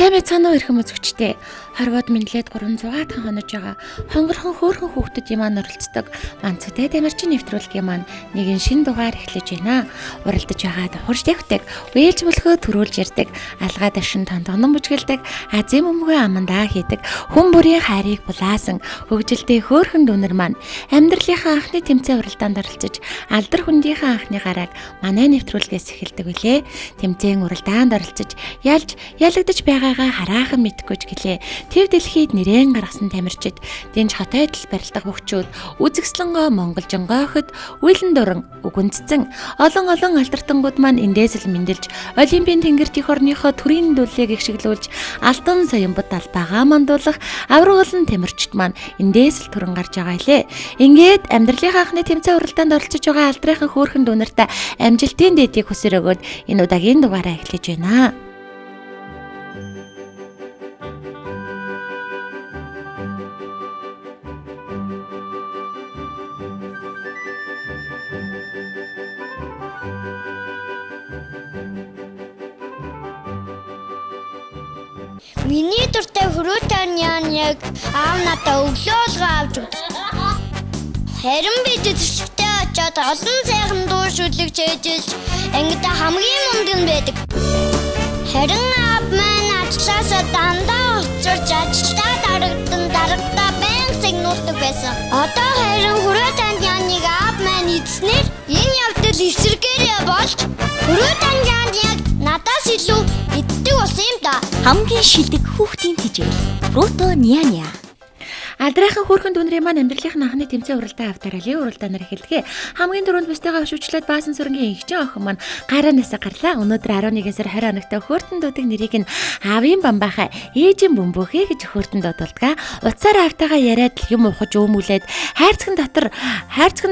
Сайн байцгаана уу эрхэм үзэгчдээ. Хорвоод мэдлээд 300-аад хонож байгаа хонгорхон хөөрхөн хүүхдүүдийн маань оролцдог Манцтай тамирчин нэвтрүүлгийн маань нэгэн шин дугаар эхлэж байна. Уралдаж байгаад хурж дэвтэг, уйлж мөлхөө төрүүлж ярддаг, алгаа дашин тондогнон бүжгэлдэг, азим өмгөө амандаа хийдэг, хүн бүрийн хайрыг булаасан хөгжилтэй хөөрхөн дүүнер маань амьдралынхаа анхны тэмцээн уралдаанд оролцож, алдар хүндийнхээ анхны гарааг манай нэвтрүүлгээс эхэлдэг үлээ. Тэмцээн уралдаанд оролцож, ялагдаж байгаагаа хараахан мэдгүй ч гэлээ. Тэв дэлхийд нэрэн гаргасан тамирчид, дэнж хотойд л барилдах бөхчүүд, үзэгслэнгөө монголжонгоохот үйлэн дуран үгүнцсэн олон алдартангууд маань эндээс л мэндэлж, Олимпийн тэнгэрт их орныхоо төрийн дүүлийг ихшиглүүлж, алтан соёмбод талбайгаа мандуулах аврагуулан тамирчид маань эндээс л түрэн гарч байгаа илээ. Ингээд амьдралынхаа анхны тэмцээн уралдаанд оролцож байгаа алдрынхан хөөрхөн дүүнэртээ амжилтын дэдийг хүсэр өгөөд энэ удаагийн дугаараа эхлэж байна. Миний дуртай хүрээтэй яг аав надад өглөөлгөө авч өгдөг. Харин би зэвсэгтэй очиод олон сайхан дуу шүлэг чийжилж ангидаа хамгийн мундаг нь байдаг. Харин аав маань ажилласаа дандаа уцурч ажилдаа дарагдаа байнга загнуулдаг байсан. Одоо харин хүрээтэй яг аав маань эзнэр энэ явдал эсэргээрээ болж хүрээтэй яг надаас илүү иддэг болсон юм да. Хамгийн шилдэг хүүхдийн тэжээл Фруто Няня. Алдрынхан хөөрхөн дүүнрийн маань амьдралынхаа анхны тэмцээн уралдаан авдаралын уралдаанаар эхэлдэг. Хамгийн түрүүнд бусдыгаа өшөөчлөөд баасан сүрэнгийн эгчин охин маань гараанаас гарлаа. Өнөөдөр 11 сар 20 хоногт хөөртөн дуудаг нэрийг нь аавын бамбаахаа ээжийн бөмбөхөө гэж хөөртөн дуудулдаг. Утсаар аавтайгаа яриад юм ухаж өөмүүлээд хайрцагн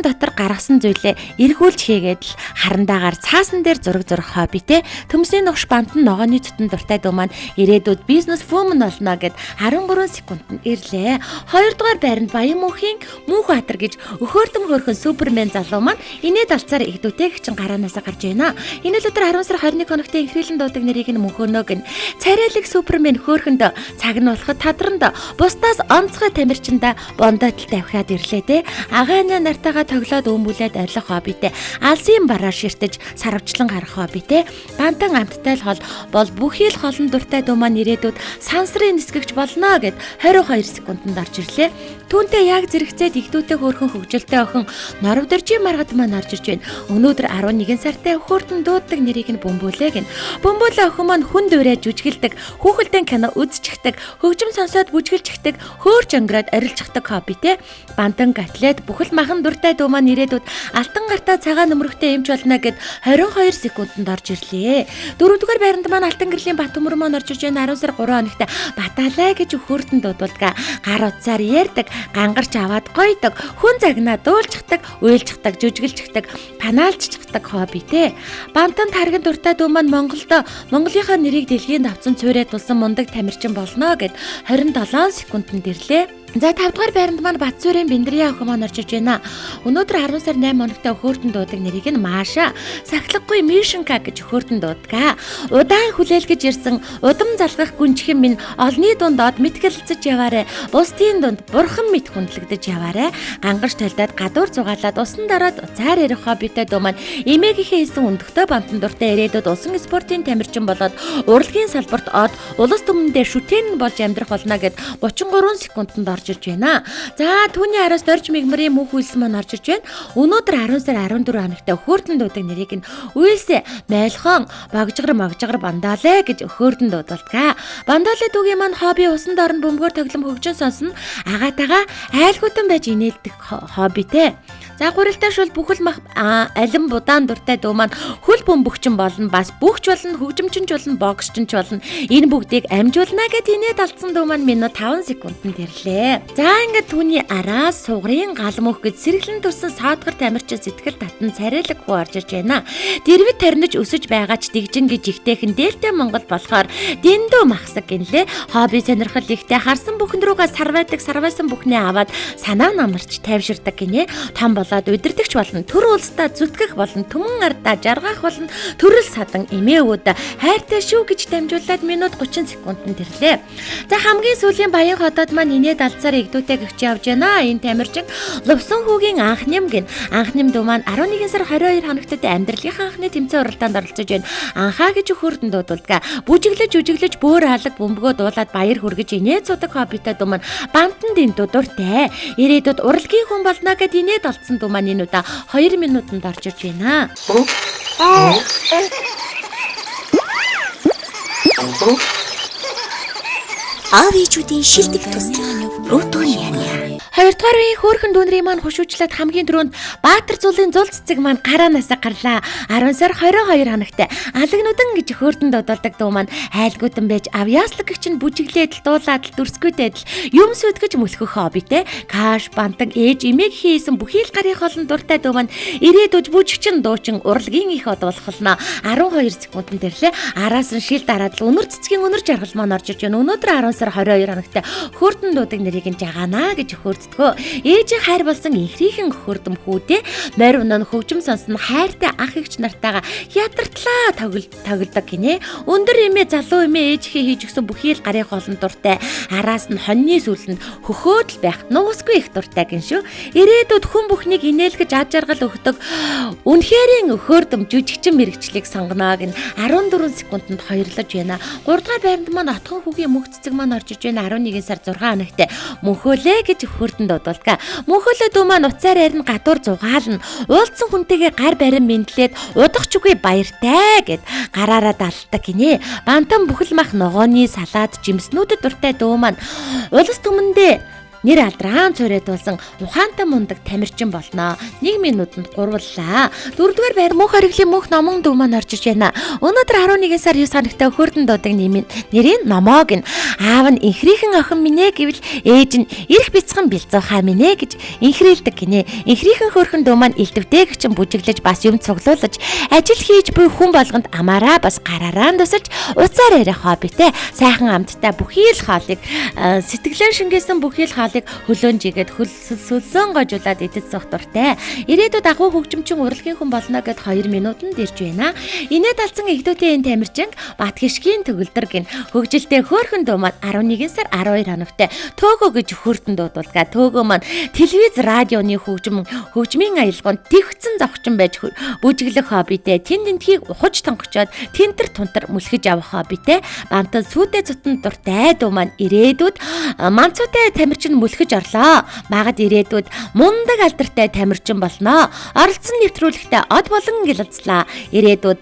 дотор гаргасан зүйлээ эргүүлж хийгээд л харандаагаар цаасан дээр зураг зурх хоббитэй. Төмсний ногш бантан ногооны цутан дуртай дуу маань ирээдүйд бизнес вумен болно гэд 13 секунд ирлээ. Хоёрдугаар байранд Баян мөнхийн Мөнхбаатар гэж өхөөртөм хөөрхөн супермен залуу маань инээд алцаар игдүүтэй гिचэн гараанаас гарч байна. Энэ л өдөр 10 сар 21 хоногт ихрэлэн дуудаг нэрийг нь мөнхөнөөг нь царайлаг супермен хөөрхөнд цаг нь болоход тадранд бусдаас онцгой тамирчинда бондоотл тавхиад ирлээ те. Агааны нартайгаа тоглоод өөмүүлээд арилах хоббитэй. Алсын бараар ширтэж сарвчлан гарах хоббитэй. Бантан амттай л хол бол бүхий л холон дуртай дуу маань ирээдүйд сансрын нисгэгч болно гэд 22 секундэд орж ирлээ. Түүнтэй яг зэрэгцээд игдүүтэй хөөрхөн хөгжилтэй охин Норовдоржийн маргад маань орж ирж байна. Өнөөдөр 11 сартай хөөртөн дууддаг нэрийг нь Бөмбөлөө гин. Бөмбөлөө охин маань хүн дүүрээ жүжиглдэг, хүүхэлдэйн кино үзчихдэг, хөгжим сонсоод бүжгэлжчихдэг, хөөрч өнгөрөөд арилжчихдаг хоббитэй. Бантан атлет бүхэл махан дуртай дуу маань ирээдүйд алтан гартаа цагаан нөмрөгтэй эмч болно гэд 22 секундэд орж ирлээ. Дөрөвдүгээр байранд маань алтан гэрлийн бат төмөр маань орж ирж байна. 10 сар 3 хоногт Баталаа гэж хөөртөн дуудулдаг. Гар утсаар ярьдаг, гангарч аваад гойдог, хүн загнаа дуулчихдаг, уйлжчихдаг, жүжиглжчихдаг, панаалжчихдаг хоббитэй. Бантан тарган дуртай дуу маань Монголынхаа нэрийг дэлхийд авсан цуурайд тулсан мундаг тамирчин болно гэд 27 секундэд ирлээ. За 5 дугаар байранд маань Батцуурын Биндрия охин маань орж иж байна. Өнөөдөр 10 сар 8 хоногт хөөртөн дуудаг нэрийг нь Маша, сахилгагүй Мишенка гэж хөөртөн дуудаг. Удаан хүлээлгэж ирсэн удам залгах гүнжихэн минь олны дундод мэтгэлцэж яваарэ. Бусдын дунд бурхан мэд хүндлэгдэж яваарэ. Гангарч талдаад гадуур зугаалаад усан дараад уцаар ирэх хоббитэй дуу маань эмээгийнхээ хийсэн өндөгтэй бантан дуртай ирээдүйд усан спортын тамирчин болоод урлагийн салбарт од улс түмэндээ шүтэн болж амьдрах болно гэд 33 секундэд орж ирж байна. За түүний араас дорж мигмарын мөнх үйлсэн маань орж ирж байна. Өнөөдөр 10 сар 14 хоногт хөөртөн дуудаг нэрийг нь үйлсэ майлхон могжгар бандаалэ гэж хөөртөн дуудулдаг. Бандаалэ дүүгийн маань хобби усан дорн бөмбөгөөр тоглом хөгжин сонсон агаатайгаа айлгуутан байж инээлдэг хоббитэй. За гурилтай шул бүхэл мах алин будаан дуртай дуу маань хөл бөмбөгчин болно, бас бүхч болно, хөгжимчин болно, боксчин болно. Энэ бүгдийг амжуулна гэд инээд алдсан дуу маань минут 5 секундэд ирлээ. За ингээд түүний араас сугрын гал мөх гэж сэргэлэн төрсэн саадгар тамирчин сэтгэл татан царайлаг хүү орж ирж байна. Дэрвэд тарниж өсөж байгаа ч дэгжин гэж ихтэйхэн дээлтэй Монгол болохоор дэндүү махсаг гинлээ. Хобби сонирхол ихтэй харсан бүхэн рүүгээ сарвайсан бүхнээ аваад санаа намарч тайвширдаг гинэ. Том болоод удирдахч болон төр улсдаа зүтгэх болон түмэн ардаа жаргах болон төрөл садан эмээ өвөд хайртай шүү гэж дамжуулаад минут 30 секундэд тэрлээ. За хамгийн сүүлийн Баян хотод маань инээд алдсаар игдүүтэй гэгч явж байна. Энэ тамирчин Лувсан хүүгийн анх нэм гин. Анх нэм дүү маань 11 сар 22 хоногтод амьдралынхаа анхны тэмцээн уралдаанд оролцож байна. Анхаа гэж хөрдөн дуудулдаг. Бүжиглэж бөөр хаалга бөмбөгөө дуулаад баяр хүргэж инээд судаг хоббитой дүү маань бамтанд энэ дуртай. Ирээдүйд урлагийн хүн болно гэд инээд олдсон дүү маань энэ удаа 2 минутанд орж ирж байна. Аав ээжүүдийн шилдэг туслах Рутонианы. Хоёрдугаар үеийн хөөрхөн дүүнрийн маань хушуучлаад хамгийн түрүүнд Баатар зулын зул цэцэг маань гараанаас гарлаа. 10 сар 22 хоногт алагнуудан гэж хөөртөнд дуудалдаг дуу маань айлгуудан байж авьяаслаг гэгч нь бүжиглээд дуулаад дүрсгүйтэй юм сүтгэж мөлхөх хоббитэй каш бантан ээж эмээг хийсэн бүхий л гарын холон дуртай дуу маань ирээдүйд бүжигчин дуучин урлагийн их од болох болно. 12 секундэд тэрлээ. Араас нь шил дараад л өнөр цэцгийн өнөр жаргал маань орж ирж байна. Өнөөдөр 10 сар 22 хоногт хөөртөнд дуудаг нэрийг нь жагаана гэж ээжийн хайр болсон инхрийнхэн хөрдөм хүүдээ морь өнөө хөгжим сонсон хайртай ах эгч нартайгаа ядартлаа тоглодог гинэ. Өндөр эмээ залуу эмээ ээжихээ хийж өгсөн бүхий л гарын холон дуртай. Араас нь хоньны сүүлэнд хөхөөдл байх нуусгүй их дуртай гин шүү. Ирээдүйд хүн бүхнийг инээлгэж ад жаргал өгдөг үнэхэрийн хөрдөм жүжигчин мэрэгчлийг сонгоно гин 14 секундэд хоёрлож байна. 3 дугаар байранд маань отхон хүүгийн мөх цэцэг маань орж иж байна. 11 сар 6 хоногт мөнхөөлөө гэж хөрдөнд дуудулгаа. Мөнхөөлөө дүү маань уцаар арин гадуур зугаална. Уулзсан хүнтэйгээ гар барин мэдлээд удах чүгүй баяртай гэд гараараа далдаг гинэ. Бантан бүхэл мах ногооны салаад жимснүүдэд дуртай дүү маань улс түмэндээ нэр алдраан цорьдуулсан ухаантай мундаг тамирчин болно. 1 минутанд гурваллаа. 4-р байр мөнх хориглын мөнх номон дүү маань орж иж байна. Өнөөдөр 11 сар 9 хоногт хөөртөнд дуудаг нэрийн номоог нь аав нь инхрийнхэн охин минь гэвэл ээж нь ирэх бяцхан бэлзуухаа минь гэж инхрийлдэг гинэ. Инхрийнхэн хөөрхөн дүү маань элдвтэй гिचэн бүжиглэж бас юм цуглуулж ажил хийж буй хүн болгонд амаараа бас гараараа тусалж уцаар ярих хоббитэй сайхан амттай бүхий л хоолыг сэтгэлэн шингээсэн бүхий л хоолыг хөлөөн жигээд сүлсөөн гожуулаад идэж суух дуртай. Ирээдүйд агуу хөгжимчин урлагийн хүн болно гэд 2 минутанд ирж байна. Инээд алдсан игдүүтэй энэ тамирчин Бат гიშгийн төгөлдөр гин хөгжилтэй хөөрхөн дүү маань 11 сар 12 хоногт төөгөө гэж хөөртөнд дуудулгаа. Төөгөө маань телевиз радионы хөгжмийн аялгаунд тэгвцэн зогчин байж бүжиглэх хоббитэй. Тэндхийг ухаж тонгочоод тентэр тунтар мөлхөж авах хоббитэй. Бантан сүйдэ цутан дуртай дүү маань ирээдүйд манцуутай тамирчин мөлхөж орлоо. Магад ирээдүйд мундаг алдартай тамирчин болно. Оролцсон нэвтрүүлэгтээ од болон гялалцлаа. Ирээдүйд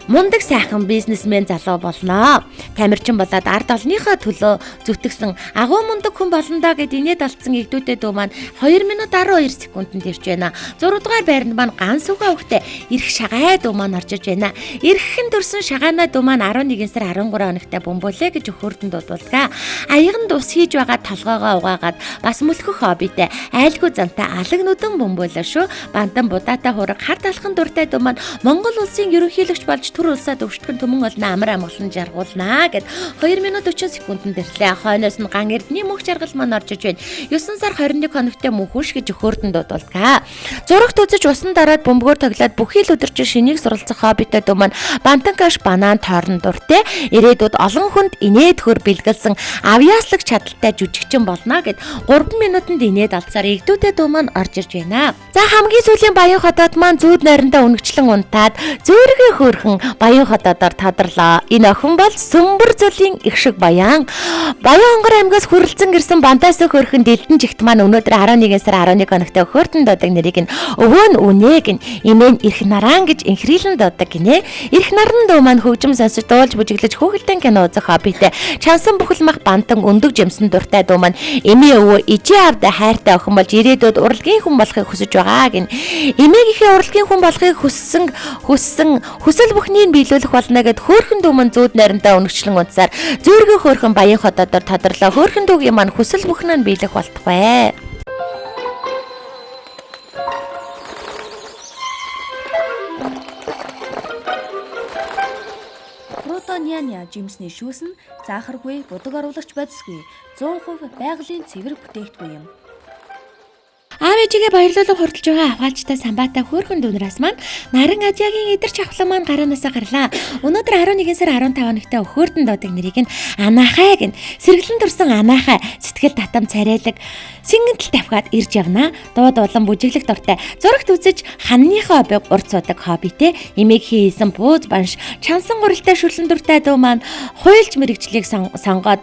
мундаг сайхан бизнесмен залуу болно. Тамирчин болоод ард олонныхоо төлөө зүтгэсэн агуу мундаг хүн болондоо гэд инээд алдсан игдүүтэй дүү маань 2 минут 12 секундэд ирж байна. 6 дугаар байранд маань ганс үгээ өгтөө ирэх шагаа дүү маань орж иж байна. Ирэхэн төрсөн шагаанаа дүү маань 11 сар 13 хоногт бомболээ гэж хөөртөнд дуудулгаа. Аяган ус хийж байгаа толгоогоо угаагаад бас мөлхөх хоббитэй айлгүй зантай алагнуудан бомболоо шүү. Бантан будаатай хураг хар талхан дуртай дүү маань Монгол улсын ерөнхийлөгч болж төр улсаа өвчтгөн түмэн олон амар амгалан жаргуулнаа гэд 2 минут 40 секундэд ирлээ. Хойноос нь ган эрдний мөнх жаргал маань орж иж байна. 9 сар 21 хоногт мөнхөш гэж хөөртөнд дуудулгаа. Зурагт үзэж усан дараад бөмбөгөөр тоглоод бүхий л өдөржин шинийг суралцах хоббитой дүү маань бантан каш банан тоорн дуртай. Ирээдүйд олон хүнд инээд хөр бэлгэлсэн авьяаслаг чадaltaй жүжигчин болно гэд 3 минутанд инээд алдсаар игдүүтэй дүү маань орж ирж байна. За хамгийн сүүлийн Баян хотод маань зүүд нойрондоо үнэгчлэн унтаад зөөргөө хөөрхөн Баян хотодоор тодорлоо. Энэ охин бол Сүмбэр зөлийн их шиг Баян. Баян онгор аймгаас хүрэлцэн гэрсэн бантаас хөөрхөн дэлдэн жигт маань өнөөдөр 11 сар 11 хоногт хөөртөнд дуудаг нэрийг нь өвөө нь үнэг нь имэн ирэх нараан гэж инхрийлэн дуудаг гинэ. Ирэх наран дуу маань хөгжим сонсож дуулж бүжиглэж хөөхөлтэн кино үзэх хоббитэй. Чансан бүхэл мах бантан өндөг жимсэн дуртай дуу маань эмээ өвөө ижээ авда хайртай охин болж ирээдүйд урлагийн хүн болохыг хүсэж байгаа гин. Эмээгийнхээ урлагийн хүн болохыг хүссэн хүсэл бүхнийг биелүүлэх болно гэд хөөрхөн дүү маань зүүд найрамдаа үнэгчлэн унтсаар зөөргөө хөөрхөн Баян хотодоор тодорлоо. Хөөрхөн дүүгийн маань хүсэл бүхнээ нь биелэх болтугай. Рутонианы жимсний шүүс нь заахаргүй, будаг оруулагч бодисгүй 100% байгалийн цэвэр бүтээгдэхүүн юм. Аав ээжигээ баярлуулан хурдж байгаа авгаалжтай самбаатай хөөрхөн дүүнраас маань наран ажаагийн идэрч авхлан маань гараанасаа гарлаа. Өнөөдөр 11 сар 15 хоногтой өхөөртөн доодаг нэрийг нь Анаахай гэн сэргэлэн турсан Анаахай сэтгэл татам царайлаг сингэнтэл тавхаад ирж явнаа. Дууд улам бүжиглэх дуртай. Зурагт үзэж ханныхоо обыг урт суудаг хоббитэй эмээг хийсэн бууз банш чансан гуралтай шүлэн дуртай дүү маань хуйлж мэрэгчлийг сонгоод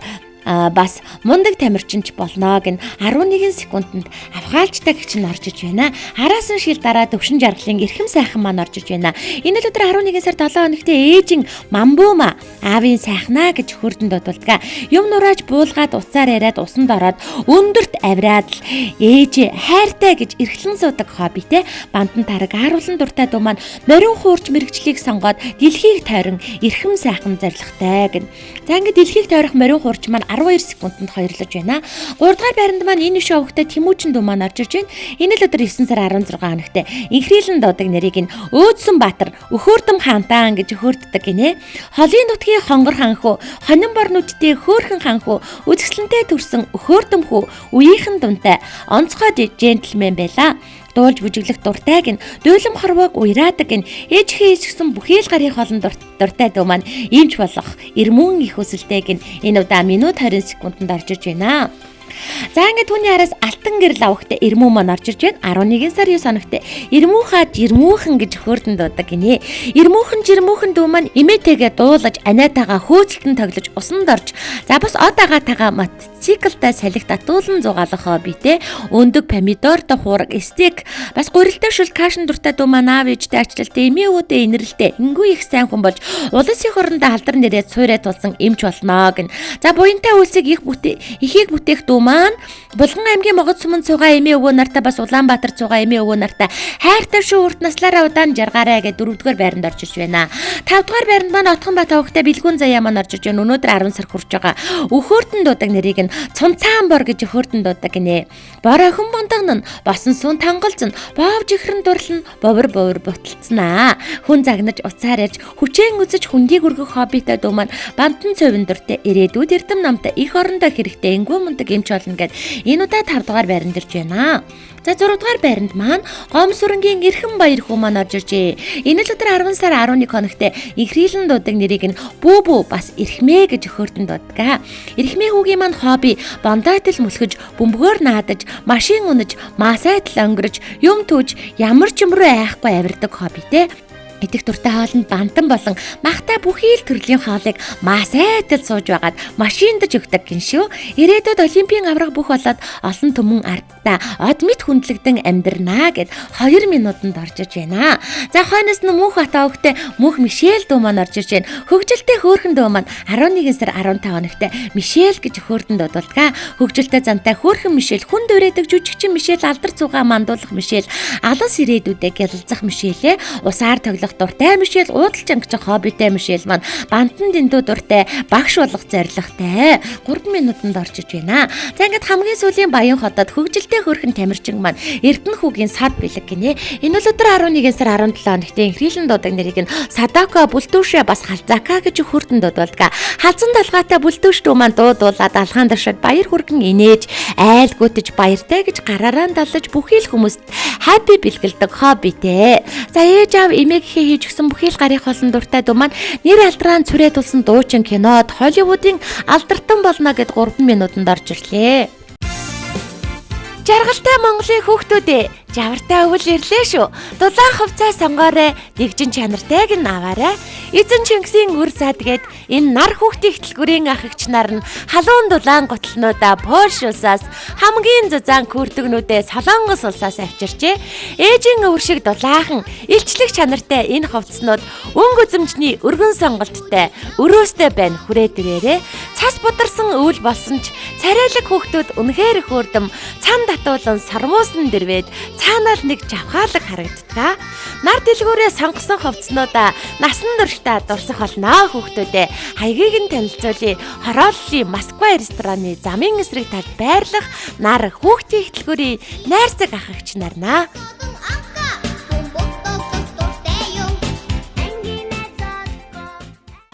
бас мундаг тамирчинч болно гэн 11 секундэд авгаалжтай гэгч нь орж иж байна. Араас нь шил дараа төвшин жаргалын эрхэм сайхан маань орж иж байна. Энэ л өдөр 11 сар 7 хоногт ээжин Мамбуума аавын сайхнаа гэж хөрдөнд дууддаг. Юм нурааж буулгаад уцаар яриад усанд ороод өндөрт авираад л ээж хайртай гэж эрхлэн суудаг хоббитэй бантан тараг ааруулан дуртай дүү маань морин хуурч мэрэгчлийг сонгоод дэлхийг тойрон эрхэм сайхан зоригтой гэн. За ингэ дэлхийг тойрох морин хуурч маань 12 секундэд хоёрлож байна. 3 дугаар байранд маань энэ шоугтай Тэмүүжин дүү маань орж иж байна. Энэ л өдөр 9 сар 16 хоногт инхрийлэн дуудаг нэрийг нь Өөдсөн Баатар өхөөрдөм хаантаан гэж өхөөрддөг гинэ. Холын нутгийн хонгор ханхүү, хонин бор нүдтэй хөөрхөн ханхүү, үзэсгэлэнтэй төрсөн өхөөрдөм хүү, үеийнхэн дүнтэй онцгой джентльмен байлаа. Дуулж бүжиглэх дуртай гин дөөлөм хорвоог уяраадаг гин ээжихээ ичгсэн бүхий л гарын холон дуртай дүү маань имж болох эрмүүн их хүсэлтэй гин энэ удаа минут 20 секундэд орж иж байна. За ингээд түүний араас алтан гэрэл авахтай эрмүү маань орж ирж байна. 11 сар 9 хоногт эрмүүхаа жирмүүхэн гэж хөөрдөн дуудаг гинэ. Эрмүүхэн дүү маань имээтэйгээ дуулаж анаатайгаа хөөцөлтөн тоглож усанд орж за бас од агаатайгаа мотоциклтай салхи татуулан зугаалах хоббитэй өндөг помидортой хуураг стейк бас гурилтай шүл кашин дуртай дүү маань аав ээжтэй ачлалтай эмээ өвөдөө инэрлэлтэй ингүй их сайн хүн болж улсын хорондоо алдар нэрээ цуурай тулсан эмч болно гин. За буянтай үлсийг ихийг бүтээх дүү маань Булган аймгийн Могод сумын цугаа эмээ өвөө нартай бас Улаанбаатар цугаа эмээ өвөө нартай хайртай шүү урт наслаараа удаан жаргаарай гэж 4-р байранд орж иж байна. 5-р байранд маань Отгонбат авахтай Бэлгүүн заяа маань орж иж байна. Өнөөдөр 10 сар хүрч байгаа. Өхөөртөн дуудаг нэрийг нь Цунцаан бор гэж өхөөртөн дуудаг гинэ. Бор охин бондогн босон сун тангалзан боовж ихрэн дурлан бовор буталцнаа. Хүн загнаж уцаар ярьж хүчээн үзэж хүндийг өргөх хоббитой дүү маань бантан цовин дуртай ирээдүйд эрдэм намтай их орондоо хэрэгтэй энгүү мундаг эмч болно гэд энэ удаа 5 дугаар байранд ирж байна. За 6 дугаар байранд маань Гомсүрэнгийн эрхэм баяр хүү маань орж иржээ. Энэ л өдөр 10 сар 11 хоногт инхрийлэн дуудаг нэрийг нь Бүүбүү бас Эрхмээ гэж өхөөртөн дуудаг. Эрхмээ хүүгийн маань хобби бондойтол мөлхөж, бөмбөгөөр наадаж, машин унаж, масайтал өнгөрөж, юм түүж, ямар ч юм руу айхгүй авирдаг хоббитэй. Идэх дуртай хоолнд бантан болон махтай бүхий л төрлийн хоолыг масайтал сууж байгаад машиндаж өгдөг гин шүү. Ирээдүйд олимпийн авраг бүх болоод олон түмэн ардтаа од мэд хүндлэгдэн амьдрнаа гэд 2 минутанд орж иж байна. За хойноос нь Мөнх Бат авахтай Мөнх Мишель дүү маань орж иж байна. Хөгжилтэй хөөрхөн дүү маань 11 сар 15 хоногт Мишель гэж хөөртөнд дууддаг. Хөгжилтэй зантай хөөрхөн Мишель хүн дөрөөдөг жүжигчин Мишель алдар цугаа мандуулах Мишель алас ирээдүйдээ гялалзах Мишель усаар тоглох дуртай Мишель уудалж ангиж хоббитэй Мишель маань бантан дэндүү дуртай багш болох зорилготой 3 минутанд орж иж байна. За ингээд хамгийн сүүлийн баян хотод хөгжилтэй хөөрхөн тамирчин маань Эрдэнэ хүүгийн сад бэлэг гинэ. Энэ л өдөр 11 сар 17 хоногт инхрийлэн дуудаг нэрийг нь Садако Бүлтүүшэ бас Халзака гэж хөөртөн дууддаг. Халзан толгойтой Бүлтүүш дүү маань дуудуулаад алхаан дашаад баяр хүргэн инээж айл гүтэж баяртай гэж гараараа даллаж бүхий л хүмүүст хаппи бэлгэлдэг хоббитэй. За ээж аав эмээг хийж өгсөн бүхий л гарын холон дуртай дүү маань нэр алдрaan цүрээ тулсан дуучин кинод Холливуудын алдартан болно гэд 3 минутанд орж ирлээ. Жаргалтай Монголын хүүхдүүдээ жавартай өвөл ирлээ шүү. Дулаан хувцас сонгоорой, дэгжин чанартайг нь аваарай. Эзэн Чингисийн үр сад гээд энэ нар хүүхдийн хөтөлбөрийн ах эгч нар нь халуун дулаан готлнуудаа Польш улсаас хамгийн зузаан күрдэгнүүдээ Солонгос улсаас авчирчээ. Ээжийн өвөр шиг дулаахан, илчлэг чанартай энэ хувцснууд өнгө үзэмжний өргөн сонголттой, өрөөстэй байна хүрээд ирээрээ. Цас бударсан өвөл болсон ч царайлаг хүүхдүүд үнэхээр их өрдөм, цан татуулан сармуусан дэрвэд цаанаар нэг жавхаалаг харагддаг. Нар дэлгүүрээ сонгосон хувцснуудаа насан туршдаа дурсах болно хүүхдүүдээ. Хаягийг нь танилцуулъя. Хорооллын Москва рестораны замын эсрэг талд байрлах нар хүүхдийн хөтөлбөрийн найрсаг ах эгч нарнаа.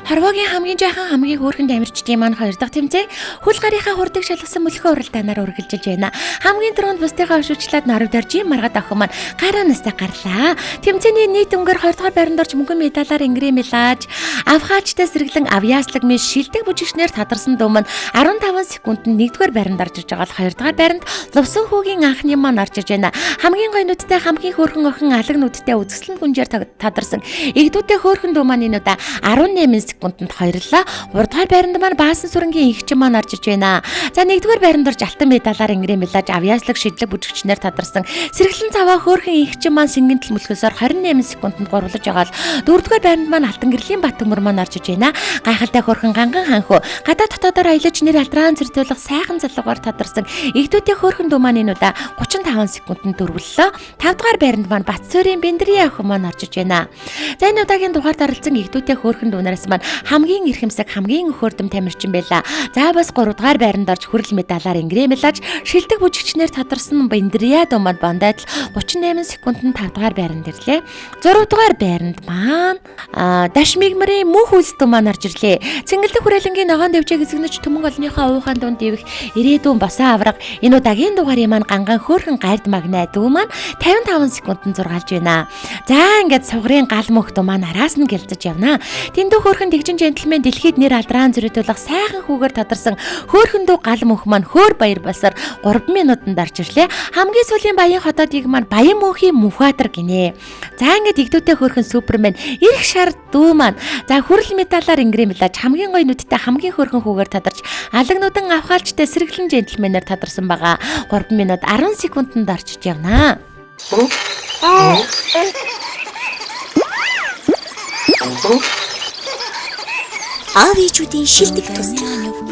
Хорвоогийн хамгийн жаахан хамгийн хөөрхөн тамирчдын маань 2 дахь тэмцээн хөл гарынхаа хурдыг шалгасан мөлхөө уралдаанаар үргэлжилж байна. Хамгийн түрүүнд бусдынхаа өшөөчлөөд Норвег доржийн маргад охин маань гараа настай гарлаа. Тэмцээний нийт өнгөөр 2 дугаар байранд орж мөнгөн медалаар ингрэмэлж, авхаачтай сэргэлэн авьяаслаг мис шилдэг бүжигчнэр тадарсан дуу маань 15 секундэд 1-р байранд орж иж байгаа бол 2-р байранд Лувсан хүүгийн анхны маань орж иж байна. Хамгийн гоё нүдтэй хамгийн хөөрхөн охин алаг нүдтэй үзэсгэлэн гүнжээр тадарсан. Игдүүтэй хөөрхөн дуу маань энэ удаа 18 секундэд хоёрлаа. 3-р байранд маань Баасан сүрэнгийн игч маань орж иж байна. За 1-р байранд орж алтан медалаар ингрэмэлж авьяаслаг шидлэг бүжигчнэр тадарсан. Сэргэлэн цаваа хөөрхөн игч маань сэнгэнтэл мөлхөөсөөр 28 секундэд гурвлаж байгаа л 4-р байранд маань Алтан гэрлийн бат төмөр маань орж иж байна. Гайхалтай хөөрхөн ганган ханхуу гадаа дотоодоор аялаж нэр алдран зэртүүлэх сайхан залуугаар тадарсан. Игдүүтэй хөөрхөн дуу маань энэ удаа 35 секундэд дөрвөллөө. 5-р байранд маань Батсүрийн Бэндрийн охин маань орж иж байна. За энэ удаагийн дугаард оролцсон игдүүтэй хөөрхөн дүүнээс маань хамгийн эрхэмсэг хамгийн өхөөрдөм тамирчин байлаа. За бас 3-р байранд орж хүрэл медалаар ингрэмэлж шилдэг бүжигчнэр тадарсан Бэндрия дуу маань Бондойд 38 секундэд 5-р байранд ирлээ. 6-р байранд маань Дашмигмарын мөнх үйлс дуу маань орж ирлээ. Цэнгэлдэх хүрээлэнгийн ногоон дэвжээг эзэгнэж төмөн олонныхоо уухаан дунд дэвэх ирээдүйн босоо авраг энэ удаагийн дугаарыг маань ганган хөөрхөн гайд магнай дүү маань 55 секундэд зургаалж байна. За ингээд сугрын гал мөх дуу маань араас нь гэлзэж явна. Тэндүү хөөрхөн дэгжин джентльмен дэлхийд нэр алдран зөрөөлөх сайхан хүүгээр тадарсан хөөрхөн дүү гал мөх маань хөөр баяр болсоор 3 минутанд орж ирлээ. Хамгийн сүүлийн баян хотоодыг маань баян мөнхийн Мөнхбаатар гинэ. За ингээд игдүүтэй хөөрхөн супермен эрх шар дүү маань за хүрэл медалаар ингрэмэлж хамгийн гоё нүдтэй хамгийн хөөрхөн хүүгээр тадарч алаг нүдэн авхаалчтай сэргэлэн джентльменээр тадарсан байгаа. 3 минут 10 секундэд орчиж явна. Аавичүүдийн шилдэг тус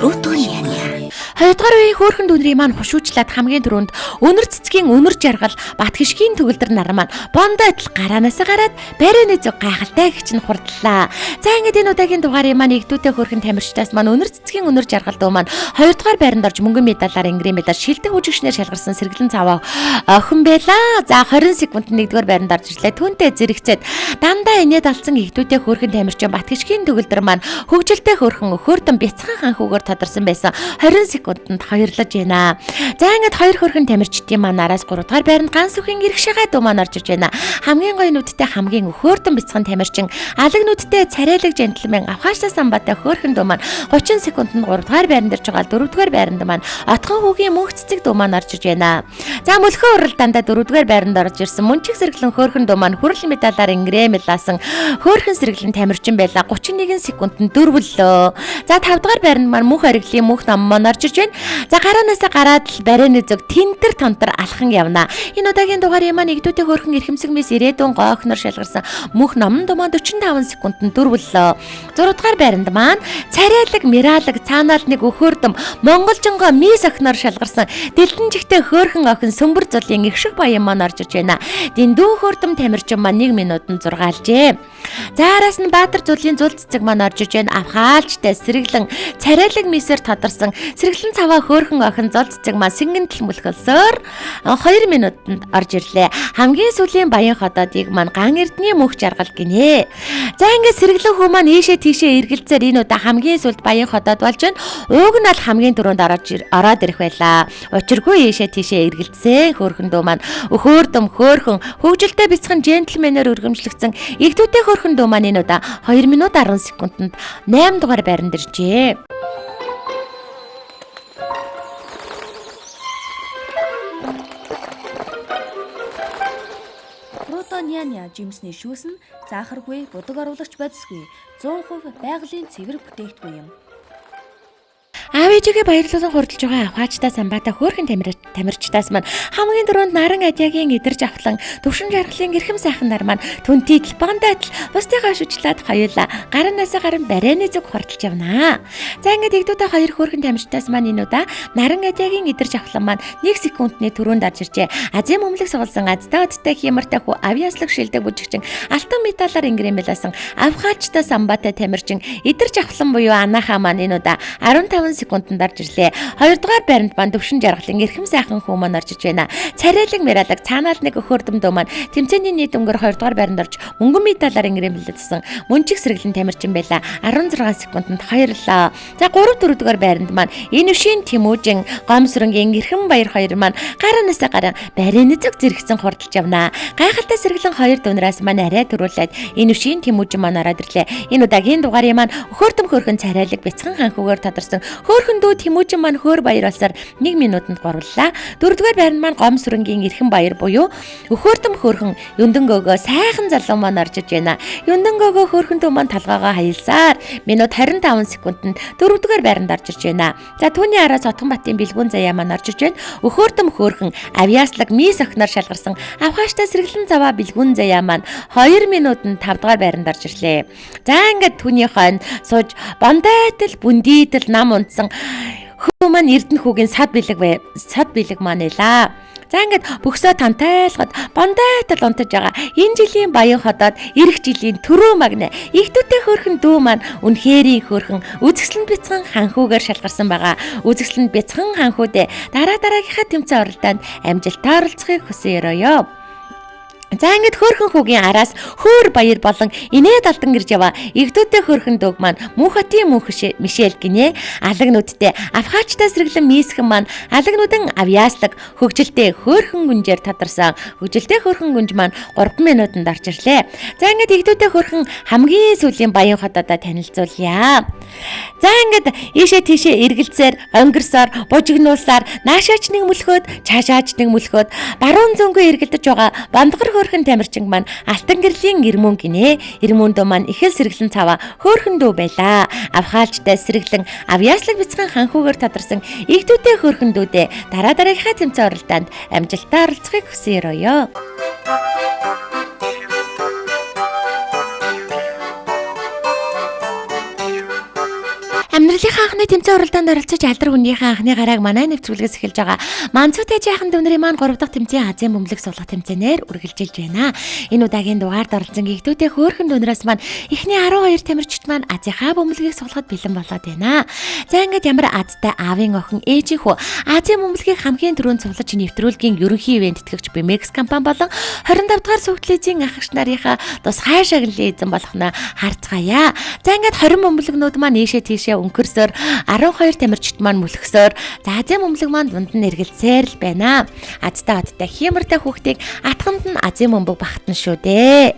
Рутонианы 2-р үеийн хөөрхөн дүүнрийн маань хушуучлаад хамгийн түрүүнд өнөр цэцгийн өнөр жаргал бат хишгийн төгөлдөр нар маань Бондойд гараанаас гараад барины зүг гайхалтай гिच нь хурдлаа. За ингээд энэ удаагийн дугаарыг маань игдүүтэй хөөрхөн тамирчдаас маань өнөр цэцгийн өнөр жаргал дуу маань 2-р байранд орж мөнгөн медалаар ингрэмэлж шилдэг бүжигчнэр шалгарсан сэргэлэн цаваа охин байлаа. За 20 секундэд 1-р байранд орж ирлээ. Түүнтэй зэрэгцээд дандаа инээд алцсан игдүүтэй хөөрхөн тамирчин бат хишгийн төгөлдөр маань хөгжилтэй хөөрхөн өхөөрдөн бяцхан ханхуугаар тадарсан байсан 20 секундэд хоёрлаж байна. За ингээд хоёр хөөрхөн тамирчдын маань араас 3-р байранд ганц үхэн эрх шагаа дуу маань орж иж байна. Хамгийн гоё нүдтэй хамгийн өхөөрдөн бяцхан тамирчин алаг нүдтэй царайлаг джентльмен авхааштай самбатай хөөрхөн дуу маань 30 секундэд 3-р байранд ирж байгаа 4-р байранд маань отхон хүүгийн мөнх цэцэг дуу маань орж иж байна. За мөлхөө уралдаандаа 4-р байранд орж ирсэн мөнчиг сэргэлэн хөөрхөн дуу маань хүрэл медалаар ингрэмэлсэн хөөрхөн сэргэлэн тамирчин байлаа. 31 секундэд дөрвөллөө. За 5-р байранд маань мөнх ориглын мөнх ном маань орж иж байна. За гараанаасаа гараад л барины зүг тентэр тонтор алхан явна. Энэ удаагийн дугаарыг маань игдүүтэй хөөрхөн эрхэмсэг мис ирээдүйн гоохнор шалгарсан мөнх номон дуу маань 45 секундэд дөрвөллөө. 6-р байранд маань царайлаг миралаг цаанаал нэг өхөөрдөм монголжонгоо мис охноор шалгарсан дэлдэн жигтэй хөөрхөн охин сөмбөр зулын их шиг баян маань орж иж байна. Дэндүү хөөрдөм тамирчин маань 1 минутанд зургаалжээ. За араас нь Баатар зулын зул цэцэг маань орж иж байна. Авхаалчтай сэргэлэн царайлаг мисээр тадарсан сэргэлэн цаваа хөөрхөн охин зул цэцэг маань сэнгэнтэл мөлхөлсөөр 2 минутанд орж ирлээ. Хамгийн сүүлийн баян хотоодыг маань ган эрдний мөнх жаргал гинэ. За ингээд сэргэлэн хүү маань ийшээ тийшээ эргэлзээр энэ удаа хамгийн сүүлд баян хотоод болж байна. Ууг нь аль хамгийн түрүүнд ороод ирэх байлаа. Учиргүй ийшээ тийшээ эргэлзээ хөөрхөн дуу маань өхөөрдөм хөөрхөн хөгжилтэй бяцхан джентльменээр өргөмжлөгдсөн игдүүтэй хөөрхөн дуу маань энэ удаа 2 минут 10 секундэд 8 дугаар байранд иржээ. Рутонианы жимсний шүүс нь заахаргүй, будаг оруулагч бодисгүй 100% байгалийн цэвэр бүтээгдэхүүн юм. Аав ээжигээ баярлуулан хурдж байгаа авхаачтай самбатай хөөрхөн тамирчдаас маань хамгийн түрүүнд наран адягийн идэрж автлан төвшин жаргалын эрхэм сайхан нар маань түнтий Бондойд бусдыгаа шүжлээд хоёулаа гаранаасаа гарan барайны зүг хурдж явнаа. За ингээд игдүүтэй хоёр хөөрхөн тамирчдаас маань энэ удаа наран адягийн идэрж автлан маань 1 секундны түрүүнд орж иржээ. Азийн мөмлөг сугалсан азтай одтой хямартай хүү авьяаслаг шилдэг бүжигчин алтан медалаар ингрэмэлсэн авхаачтай самбатай тамирчин идэрж автлан буюу анахаа маань энэ удаа 15 секундд нууданд орж ирлээ. 2 дугаар байранд маань төвшин жаргалын эрхэм сайхан хүү маань орж иж байна. Царайлаг мэралаг цаанаал нэг өхөрдөм дөө маань тэмцээний нийт өнгөөр 2 дугаар байранд орж мөнгөн медалаар ингээрлэлсэн мөнчиг сэргэлэн тамирчин байла. 16 секундэд хоёрлоо. За 3-4 дугаар байранд маань Инүшин Тэмүүжин Гомсрынгийн эрхэм баяр хоёр маань гараанаас гарan байрын зүг зэрэгцэн хурдалж явна. Гайхалтай сэргэлэн хоёр дунараас маань арай төрүүлээд Инүшин Тэмүүжин маань ороод ирлээ. Энэ удаагийн дугаарын маань өхөрдөм хөрхөн царайлаг бяцхан ханхуугаар тадарсан хөөрхөн дүү Тэмүүжин маань хөөр баяр болсоор 1 минутанд горлоо. 4-р байранд маань Гомсрынгийн эрхэм баяр буюу өхөрдөм хөрхөн Юндэнгөөгөө сайхан залуу маань орж иж байна. Юндэнгөөгөө хөөрхөн дүү маань талгаагаа хаялсаар минут 25 секундэд 4-р байранд орж иж байна. За түүний араас Отгонбатын бэлгүүн заяа маань орж иж байна. Өхөрдөм хөөрхөн авьяаслаг мис охиноор шалгарсан авхааштай сэргэлэн цаваа бэлгүүн заяа маань 2 минутанд 5-р байранд орж ирлээ. За ингээд түүний хойно сууж бондайтал бүндийтэл нам унтсан хүү маань Эрдэнэ хүүгийн сад бэлэг маань элаа. За ингээд бөхсөө тантайлахад бондайтал унтаж байгаа. Энэ жилийн баян хотод эх жилийн төрөө магна ихтүүтэй хөөрхөн дүү маань үнэхэрийн хөөрхөн үзэсгэлэнд бяцхан ханхуугаар шалгарсан байгаа. Үзэсгэлэнд бяцхан ханхуудэ дараагийнхаа тэмцээн оролдоонд амжилтаар оролцохыг хүсэн ёроо. За ингээд хөөрхөн хүүгийн араас хөөр баяр болон инээд алдан гэрж яваа игдүүтэй хөөрхөн дүүг маань мөнхөтийн мөнх Мишель гинэ алагнуудтай авхаачтай сэргэлэн мисхэн маань алагнуудын авьяаслаг хөгжилтэй хөөрхөн гүнжээр тадарсан хөгжилтэй хөөрхөн гүнж маань 3 минутанд орж ирлээ. За ингээд игдүүтэй хөөрхөн хамгийн сүүлийн баян хотоодоо танилцуулъя. За ингээд ийшээ тийшээ эргэлзээр онгирсоор бужигнуулсаар наашаач нэг мөлхөөд цаашаач нэг мөлхөөд баруун зөнгөө эргэлдэж байгаа бандгар хөөрхөн тамирчин маань алтан гэрлийн ирмүн гинэ. Ирмүндөө маань ихэл сэргэлэн цаваа хөөрхөн дүү байлаа. Авхаалжтай сэргэлэн авьяаслаг бяцхан ханхуугаар тадарсан игдүүтэй хөөрхөн дүүдээ дараагийнхаа тэмцээн оролдоонд амжилтаар оролцохыг хүсэн ёроо. Амьдралынхаа анхны тэмцээн уралдаанд оролцож алдар хүнийхээ анхны гарааг манай нэвтрүүлгээс эхэлж байгаа. Манцуутай жаахан дүүнэрийн маань 3 дахь тэмцээн Азийн бөмбөлөг суулгах тэмцээнээр үргэлжилж байна. Энэ удаагийн дугаард оролцсон гэгдүүтэй хөөрхөн дүүнээс маань эхний 12 тамирчид маань Азийнхаа бөмбөлөгийг суулгахад бэлэн болоод байна. За ингээд ямар азтай аавын охин ээжийнхүү Азийн бөмбөлөгийг хамгийн түрүүнд суулгаж нэвтрүүлгийн ерөнхий ивент тэтгэгч Бэмекс компани болон 25 дахь сүгтлэзийн ахш нарынхаа тусгай шагналын эзэн болохноо харцгаая. За ингээд 20 бөмбөлөгнүүд маань ийшээ тийшээ өнгөрсөөр 12 тамирчид маань мөлхсөөр за Азийн бөмбөлөг маань дунд нь эргэлзээр л байна. Азтай хиймэртэй хүүхдийг атгамд нь Азийн бөмбөг багтана шүү дээ.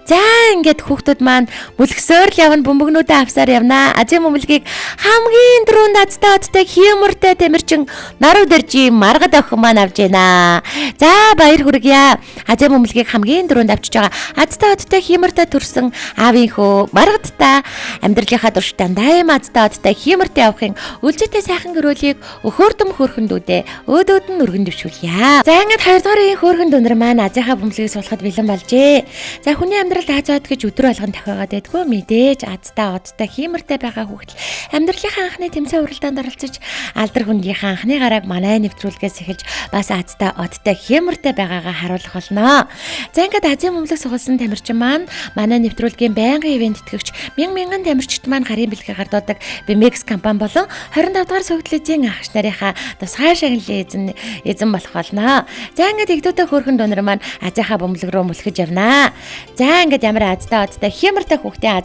За ингээд хүүхдүүд маань мөлхсөөр л явна бөмбөгнүүдээ авсаар явна. Азийн бөмбөлөгийг хамгийн түрүүнд азтай хиймэртэй тамирчин Наруу Дэржи Маргад охин маань авж байна. За баяр хүргье. Азийн бөмбөлөгийг хамгийн түрүүнд авчиж байгаа азтай хиймэртэй төрсэн аавынхөө Маргадтай амьдралынхаа турш дандаа юм азтай хиймэртэй авахын үлжитэй сайхан гөрөлийг өхөөрдөм хөөрхөн дүүдээ өөдөөд нь өргөн дэвшүүлье. За ингээд 2 дугаарын хөөрхөн дүнэр маань Азийнхаа бөмбөлөгийг суулгахад бэлэн болжээ. За хүний амьдралд азаад гэж өдрө болгон давхиагаад байдгүй мэдээж азтай хиймэртэй байгаа хүүхдэл амьдралынхаа анхны тэмцээн уралдаанд оролцож алдар хүнийхээ анхны гарааг манай нэвтрүүлгээс эхэлж бас азтай хиймэртэй байгаагаа харуулах болно. За ингээд Азийн бөмбөлөг суулгасан тамирчин маань манай нэвтрүүлгийн байнгын ивент тэтгэгч мянган тамирчид маань гарын бэлгээ гардуудаг Бэмекс компани болон 25 дахь сүгтлэзийн ахш нарынхаа тусгай шагналын эзэн болох болно. За ингээд игдүүтэй хөөрхөн дүүнэр маань Азийнхаа бөмбөлөг рүү мөлхөж явна. За ингээд ямар азтай хиймэртэй хүүхдийн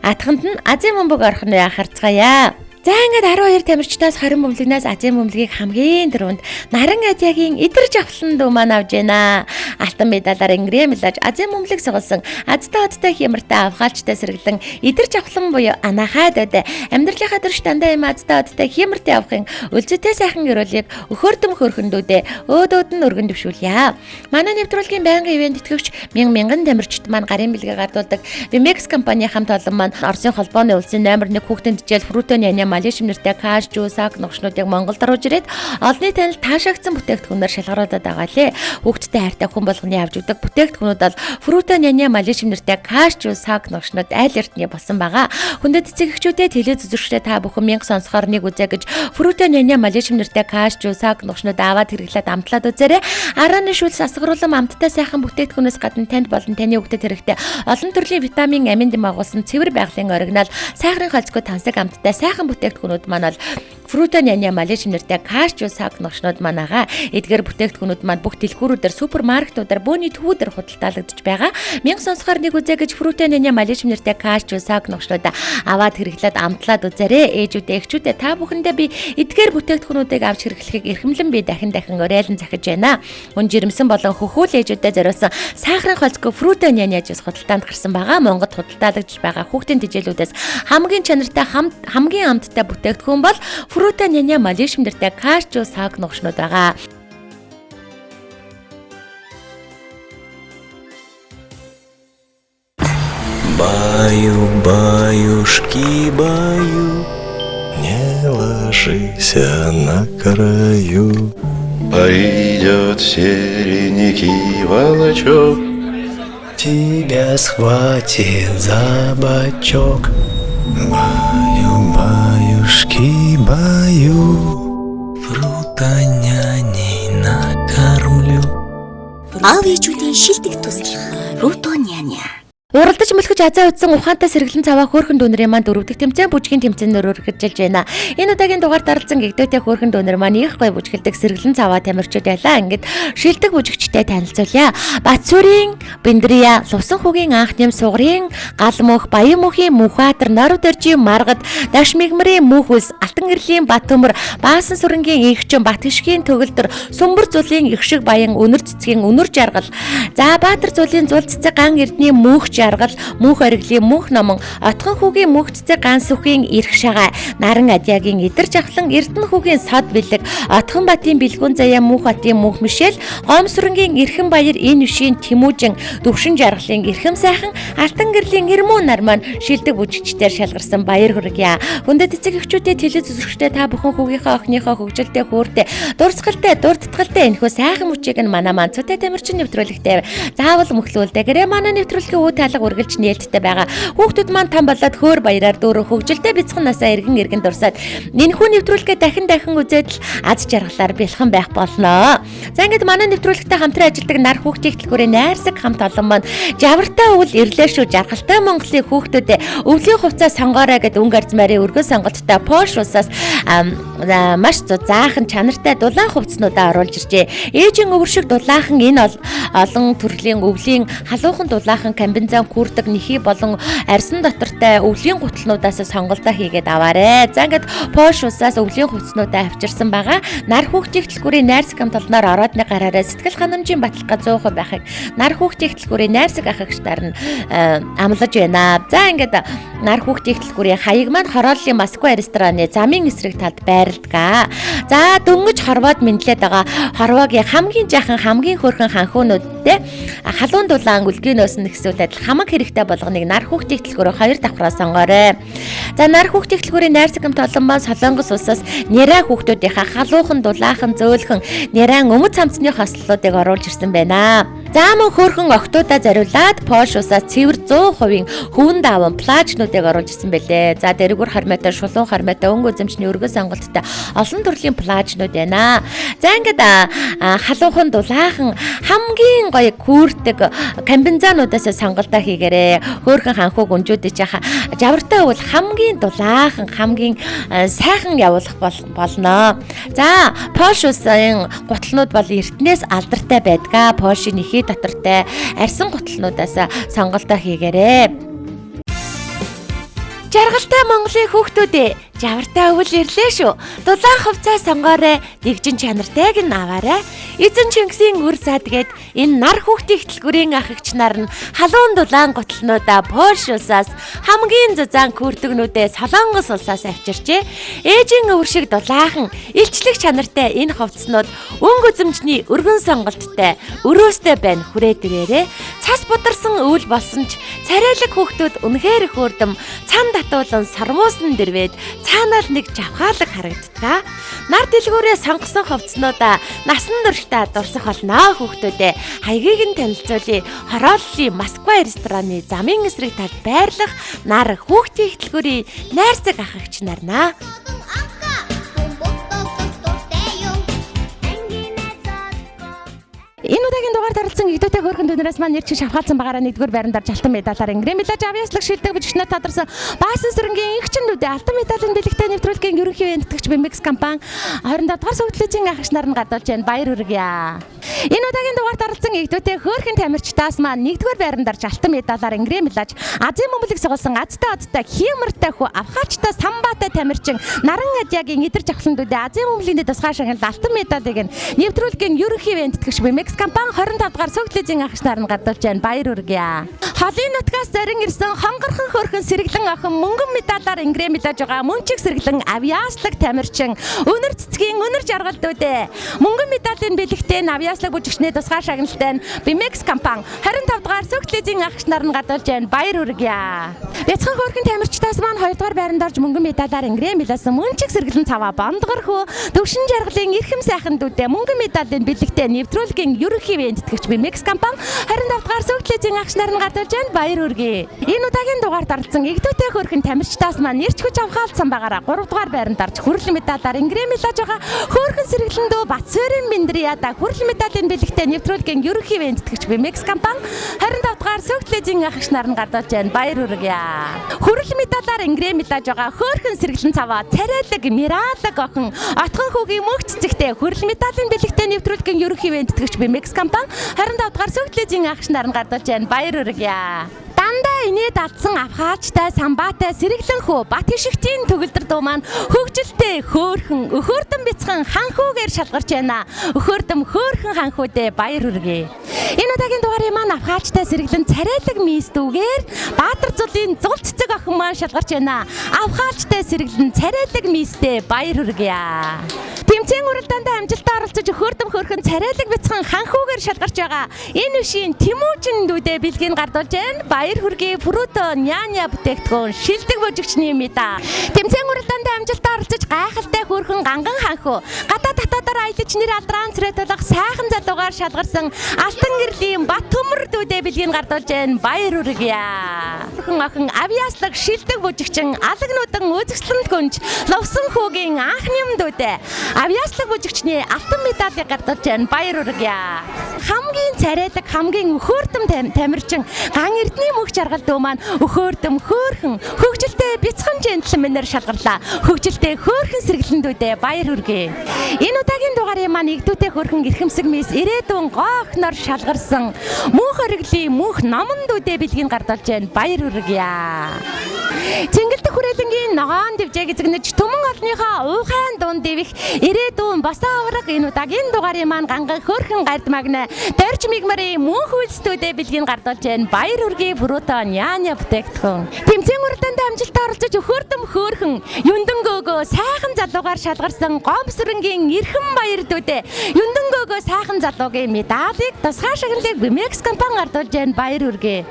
атганд нь Азийн бөмбөг орох нь харцгаая. За ингээд 12 тамирчдаас 20 бөмбөлөгнөөс Азийн бөмбөлөгийг хамгийн түрүүнд Наран Азиягийн идэрж авсан дүү маань авж байна. Алтан медалаар ингрэмлэж Азийн бөмбөлөг сугалсан азтай хиймэртэй авхаалчтай сэргэлэн идэрж авсан буюу анахаад өдөө амьдралынхаа турш дандаа юм азтай хиймэртэй авахын үлзэтэй сайхан гөрөлийг өхөөрдөм хөөрхөн дүүдээ өөдөөд нь өргөн дэвшүүлье. Манай нэвтрүүлгийн байнгын ивент тэтгэгч мянган тамирчид маань гарын бэлгээ гардуулдаг Бэмекс компани хамт олон маань Оросын холбооны улсын номер 1 хүүхдийн жишээл Фрутоны Малишим нэртэй каш, жуусак ногшнуудыг Монголд оруулж ирээд олонний танил таашаагдсан бүтээгдэхүүнээр шалгаруулад байгаа лээ. Хүүхдтэй хайртай хүн болгоны авч өгдөг бүтээгдэхүүнүүд бол Фрутоны Малишим нэртэй каш, жуусак ногшнууд айл эртний болсон байгаа. Хүндэт эцэгчүүдээ телевиз үзэгчдээ та бүхэн мянга сонсохоор нэг үзээ гэж Фрутоны Малишим нэртэй каш, жуусак ногшнууд аваад хэрэглээд амтлаад үзээрэй. Арааны шүлс асгаруулсан амттай сайхан бүтээгдэхүүнээс гадна танд болон таны хүүхдэд хэрэгтэй олон төрлийн витамин, амин дэм агуулсан цэвэр байгалийн оригинал сайхрын холцгой тансаг амттай сайхан бүтээгдэхүүнүүд маань бол Fruta Nyanya Malaysia нэртэй Cashew саг ногшнууд маань байгаа. Эдгээр бүтээгдэхүүнүүд маань бүх дэлгүүрүүдээр, супермаркетуудаар, бөөний төвүүдээр худалдаалагдаж байгаа. 1000 сонсохоор нэг үзээ гэж Fruta Nyanya Malaysia нэртэй Cashew саг ногшнуудаа аваад хэрэглээд амтлаад үзээрэй. Ээжүүдээ, эхчүүдээ та бүхэндээ би эдгээр бүтээгдэхүүнүүдийг авч хэрэглэхийг эрхэмлэн би дахин уриалан захиж байна. Мөн жирэмсэн болон хөхүүл ээжүүдэд зориулсан сахарын холцгүй Fruta Nyanya жус худалдаанд гарсан байгаа. Монгод худалдаалагдж байгаа хүүхдийн тэжээлүүдээс хамгийн чанартай хамгийн амттай бүтээгдэхүүн бол Fruta Nyanya Malaysia нэртэй Cashew саг ногшнууд байгаа. Баю-баюшки, баю, не ложися на краю. Пойдет серенький волочок, тебя схватит за бочок. Баю-баюшки, баю, Fruta Nyanya накормлю. Аавчуудын шилдэг төсөл Fruta Nyanya. Уралдаж мөлхөж азаа утсан ухаантай сэргэлэн цаваа хөөрхөн дүүнэрийн маань дөрөвдөг тэмцээн бүжгийн тэмцээнээр үргэлжилж байна. Энэ удаагийн дугаар даралцсан гэгдөөтэй хөөрхөн дүүнэр маань их гоё бүжгэлдэг сэргэлэн цаваа тамирчид байлаа. Ингээд шилдэг бүжигчтэй танилцуулъя. Батсүрийн Бэндрия, Лувсан хүүгийн анх нэм сугрын гал мөх, баян мөхийн Мөнхбаатар, Нарудэржийн Маргад, Дашмигмрийн Мөнхүс, Алтан гэрлийн Батөмөр, Баасан сүрэнгийн Игчин, Батгишгийн Төгөлдөр, Сүмбэр зулын их шиг баян, Өнөр цэцгийн Өнөр жаргал, за Баатар зулын зул цэцэг ган эрдний Мөнх жаргал, Мөнх ориглын Мөнх номон, Отхон хүүгийн Мөнх цэцэг ган сүхийн Ирэх шагаа, Наран Адягийн Идэр жавхлан Эрдэнэ хүүгийн Сод бэлэг, Отхон батын Бэлгүн заяа Мөнх хотын Мөнх Мишэл, Гом сүрэнгийн Эрхэм баяр энэ вшийн Тэмүүжин, Дөвшин жаргалын Эрхэм сайхан, Алтан гэрлийн Ирмүү нар маань шилдэг бүжигчдээр шалгарсан баяр хүргье. Хүндэт эцэг эхчүүдээ телевиз үзэгчдээ та бүхэн хүүгийнхээ охиныхоо хөгжилтэй хөөртэй, дурсгалтай, дурдтгалтай энэхүү сайхан мөчийг нь манай маань цутай тамирчин нэвтрүүлэгтэй заавал мөхлүүлдээгээрээ манай нэвтрүүлгийн үе таалга үргэлж нээлттэй байгаа. Хүүхдүүд маань том болоод хөөр баяраар дүүрэн хөгжилтэй бяцхан насаа эргэн дурсаад энэхүү нэвтрүүлгээ дахин үзээд л аз жаргалаар бэлхэн байх болно. За ингээд манай нэвтрүүлэгтэй хамтран ажилладаг нар хүүхдийн хөтөлбөрийн найрсаг хамт олон маань жавартай өвөл ирлээ шүү жаргалтай Монголын хүүхдүүдэд өвлийн хувцас сонгоорой гэд өнгө арзмарын өргөн сонголттой Posh улсаас маш заахан чанартай дулаан хувцснуудаа оруулж иржээ. Ээжийн өвөр шиг дулаахан энэ олон төрлийн өвлийн халуухан дулаахан комбинзон күрдэг нэхий болон арьсан дотортой өвлийн гутлнуудаас сонголтоо хийгээд аваарэ. За ингээд Posh улсаас өвлийн хувцснуудаа авчирсан байгаа. Нар хүүхдийн хөтөлбөрийн найрсаг хамт олноор ороод нэг гараараа сэтгэл ханамжийн баталгаа 100% байхыг нар хүүхдийн хөтөлбөрийн найрсаг ахагчдаар нь амлаж байна. За ингээд нар хүүхдийн хөтөлбөрийн хаяг маань хорооллын Москва рестораны замын эсрэг талд байрладаг. За дөнгөж хорвоод мэдлээд байгаа хорвоогийн хамгийн жаахан хамгийн хөөрхөн ханхуунуудтэй халуун дулаан үлгийнөөс нь ихсүүлээд хамаг хэрэгтэй болгоныг нар хүүхдийн хөтөлбөрөөр 2 давхраа сонгоорой. За нар хүүхдийн хөтөлбөрийн найрсаг хамт олон маань Солонгос улсаас няраа хүүхдүүдийнхаа халуухан дулаахан зөөлхөн нярaan өмд цамцны хослолуудыг оруулж ирсэн байна. За мөн хөөрхөн октоудаа зориулаад Posh улсаас цэвэр 100% хөвөн даван плажнуудыг оруулж ирсэн байлээ. За дэрэгүр хармаатай, шулуун хармаатай, өнгө үзэмжний өргөн сонголттой олон төрлийн плажнууд байна. За ингээд халуухан дулаахан хамгийн гоё күрдэг комбинзонуудаас сонголтоо хийгээрэй. Хөөрхөн ханхуу гүнжүүдэж яха жавартай өвөл хамгийн дулаахан хамгийн сайхан явуулах болно. За Posh улсын гутлнууд бол эртнээс алдартай байдаг. Posh-ийн ихий дотортой арьсан гутлнуудаас сонголтоо хийгээрэй. Жаргалтай Монголын хүүхдүүдээ жавартай өвөл ирлээ шүү. Дулаан хувцас сонгоорой, дэгжин чанартайг нь аваарай. Эзэн Чингисийн үр садгээд энэ нар хүүхдийн хөтөлбөрийн ахигч нар нь халуун дулаан гутлнуудаа Posh улсаас хамгийн зузаан күрдэгнүүдээ Солонгос улсаас авчирчээ. Ээжийн өвөр шиг дулаахан, илчлэг чанартай энэ хувцснууд өнгө үзэмжний өргөн сонголттой, өрөөстэй байна хүрээд ирээрээ. Цас бударсан өвөл болсон ч царайлаг хүүхдүүд үнэхээр их өрдөм, цан татуулан сармуусан дэрвээд цаанаар нэг жавхаалаг харагддаг. Нар дэлгүүрээ сонгосон хувцснуудаа насан туршдаа дурсах болно хүүхдүүдээ. Хаягийг нь танилцуулъя. Хорооллын Москва рестораны замын эсрэг талд байрлах нар хүүхдийн хөтөлбөрийн найрсаг ахагч нарнаа. Энэ удаагийн дугаар даралцсан гэгдөөтэй Нэгдүгээртэй хөөрхөн дүүнээс маань нэр чиг шавхаалсан багаараа нэгдүгээр байранд орж алтан медалаар инглен медалж авьяаслаг шилдэг бүжигчнээр тадарсан Баасан сэрэнгийн эгчнүүдээ алтан медалийн бэлэгтэй нэвтрүүлгийн ерөнхий вэндтгэгч Бимекс компани 25 дахь сувгдлын агш нар нь гадуулж байна. Баяр хүргье. Энэ удаагийн дугаарт оролцсон нэгдүгээртэй хөөрхөн тамирчдаас маань нэгдүгээр байранд орж алтан медалаар инглен медалж Азийн бөмбөлөг сугалсан азтай одтой химэртэй хүү авхаачтай самбатай тамирчин Наран Адягийн идэрж авхландуудаа Азийн бөмбөлийн тусгай шагналд алтан медалийг нэвтрүүлгийн ерөнхий вэндтгэгч Бимекс компани 25 дахь сувгдлын агш нар нь гадуулж байна. Баяр хүргье. Холын нутгаас зарин ирсэн хонгорхон хөөрхөн сэргэлэн охин мөнгөн медалаар инглен медалж байгаа мөнчиг сэргэлэн авьяаслаг тамирчин өнөр цэцгийн өнөр жаргалдуудээ мөнгөн медалийн бэлэгтэй авьяаслаг бүжигчний тусгай шагналтай Бимекс компани 25 дахь сувгдлын агш нар нь гадуулж байна. Баяр хүргье. Бяцхан хөөрхөн тамирчдаас маань 2 дугаар байранд орж мөнгөн медалаар инглен медалсан мөнчиг сэргэлэн цаваа бондгор хөө төвшин жаргалын эрхэм сайхан дүүдээ мөнгөн медалийн бэлэгтэй нэвтрүүлгийн ерөнхий вэндтгэгч Бимекс компани 25 дахь сувгдлын агш нар нь гадуулж байна. Баяр хүргье. Энэ удаагийн дугаард оролцсон нэгдүгээртэй хөөрхөн тамирчдаас маань нэрч хүч авахаалсан байгаараа 3 дугаар байранд орж хүрэл медалаар инглен медалж байгаа хөөрхөн сэргэлэндөө Батсүрийн Миндриада хүрэл медалийн бэлэгтэй нэвтрүүлгийн ерөнхий вэндтгэгч Бимекс компани 25 дахь сувгдлын агш нар нь гадуулж байна. Баяр хүргье. Хүрэл медалаар инглен медалж байгаа хөөрхөн сэргэлэн цаваа царайлаг Миралаг охин отгон хүүгийн мөнх цэцэгтэй хүрэл медалийн бэлэгтэй нэвтрүүлгийн ерөнхий вэндтгэгч Бимекс компани 25 дахь сувгдлын агш нар нь гадуулж байна. Баяр хүргье. Дандаа инээд алдсан авхаачтай самбаатай сэргэлэн хөө бат хишигтийн төгөлдөр дуу маань хөгжилтэй хөөрхөн өхөөрдөн бяцхан ханхүүгээр шалгарч байна. Өхөөрдөм хөөрхөн ханхүүдээ баяр хүргье. Энэ удаагийн дугаарыг маань авхаачтай сэргэлэн царайлаг мис дүүгээр Баатар зулын зул цэцэг охин маань шалгарч байна. Авхаачтай сэргэлэн царайлаг мистэй баяр хүргье. Тэмцээн уралдаанд амжилттай оролцож өхөөрдөм хөөрхөн царайлаг бяцхан ханхүүгээр шалгарч байгаа. Энэ үшийн Тэмүүжин дүүдээ бэлгийг гардуулж байна. Баяр хүргье. Фруто няня бүтээгдэхүүн шилдэг бүжигчний медаль. Тэмцээн уралдаанд амжилттай оролцож гайхалтай хөөрхөн ганган ханхүү гадаад татвараар аялаж нэр алдран цэрэтлэх сайхан залуугаар шалгарсан алтан гэрлийн Бат төмөр дүүдээ бэлгийг гардуулж байна. Баяр хүргье. Хөөрхөн охин авьяаслаг шилдэг бүжигчин алагнуудан үзэсгэлэнт гүнж ловсон хүүгийн анх нэм дүүдээ авьяаслаг бүжигчний алтан медалийг гардуулж байна. Баяр хүргье. Хамгийн царайлаг хамгийн өхөөрдөм тамирчин ган эрдний мөнх жаргалдуу маань өхөөрдөм хөөрхөн хөгжилтэй бяцхан джентльменээр шалгарлаа. Хөгжилтэй хөөрхөн сэргэлэндүүдээ баяр хүргье. Энэ удаагийн дугаарыг маань нэгдүгээртэй хөөрхөн эрхэмсэг мис ирээдүйн гоохноор шалгарсан мөнх оргилын мөнх номон дүүдээ бэлгийг гардуулж байна. Баяр хүргье. Цэнгэлдэх хүрээлэнгийн ногоон дэвжээг эзэгнэж төмөн олныхоо уухайн дунд дэвих ирээдүйн босоо авраг энэ удаагийн дугаарыг маань ганган хөөрхөн гард магна дорж мигмарын мөнх үйлсдүүдээ бэлгийг гардуулж байна. Баяр хүргье. Фруто няня бүтээгдэхүүн. Тэмцээн уралдаанд амжилттай оролцож өхөөрдөм хөөрхөн юндэнгөөгөө сайхан залуугаар шалгарсан гомсрэнгийн эрхэм баяр дүүдээ юндэнгөөгөө сайхан залуугийн медалийг тусгай шагналыг Бимекс компани гардуулж байна. Баяр хүргье.